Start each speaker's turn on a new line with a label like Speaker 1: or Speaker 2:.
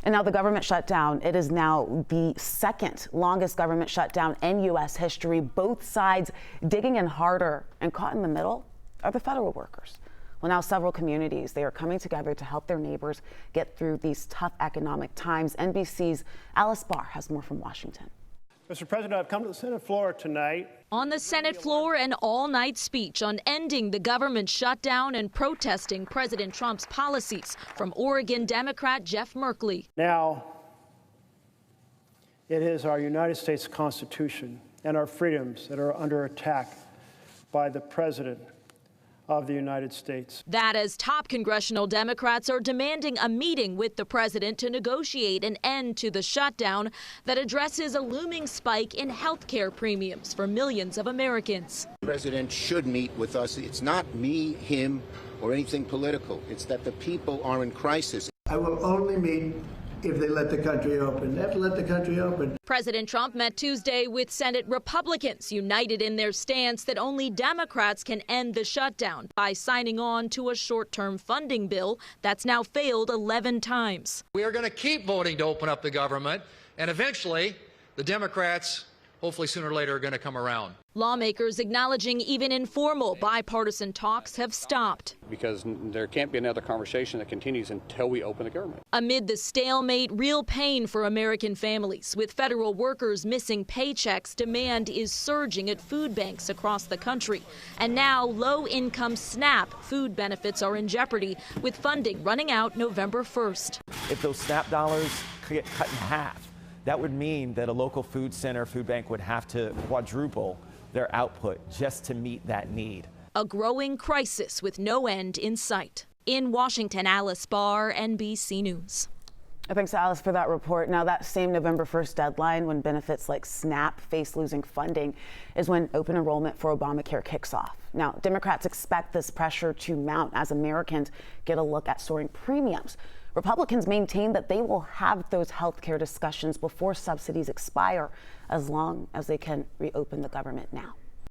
Speaker 1: And now the government shutdown, it is now the second longest government shutdown in U.S. history. Both sides digging in harder, and caught in the middle are the federal workers. Well, now several communities, they are coming together to help their neighbors get through these tough economic times. NBC's Alice Barr has more from Washington.
Speaker 2: Mr. President, I've come to the Senate floor tonight.
Speaker 3: On the Senate floor, an all-night speech on ending the government shutdown and protesting President Trump's policies from Oregon Democrat Jeff Merkley.
Speaker 2: Now, it is our United States Constitution and our freedoms that are under attack by the President of the United States.
Speaker 3: That as top congressional Democrats are demanding a meeting with the president to negotiate an end to the shutdown that addresses a looming spike in health care premiums for millions of Americans.
Speaker 4: The president should meet with us. It's not me, him, or anything political. It's that the people are in crisis.
Speaker 5: I will only meet if they let the country open. They have to let the country open.
Speaker 3: President Trump met Tuesday with Senate Republicans united in their stance that only Democrats can end the shutdown by signing on to a short-term funding bill that's now failed 11 times.
Speaker 6: We are going to keep voting to open up the government, and eventually the Democrats, hopefully sooner or later, are going to come around.
Speaker 3: Lawmakers acknowledging even informal bipartisan talks have stopped.
Speaker 7: Because there can't be another conversation that continues until we open the government.
Speaker 3: Amid the stalemate, real pain for American families. With federal workers missing paychecks, demand is surging at food banks across the country. And now low-income SNAP food benefits are in jeopardy, with funding running out November 1st.
Speaker 8: If those SNAP dollars get cut in half, that would mean that a local food center, food bank would have to quadruple their output just to meet that need.
Speaker 3: A growing crisis with no end in sight. In Washington, Alice Barr, NBC News.
Speaker 1: Thanks, Alice, for that report. Now, that same November 1st deadline when benefits like SNAP face losing funding is when open enrollment for Obamacare kicks off. Now, Democrats expect this pressure to mount as Americans get a look at soaring premiums. Republicans maintain that they will have those health care discussions before subsidies expire, as long as they can reopen the government now.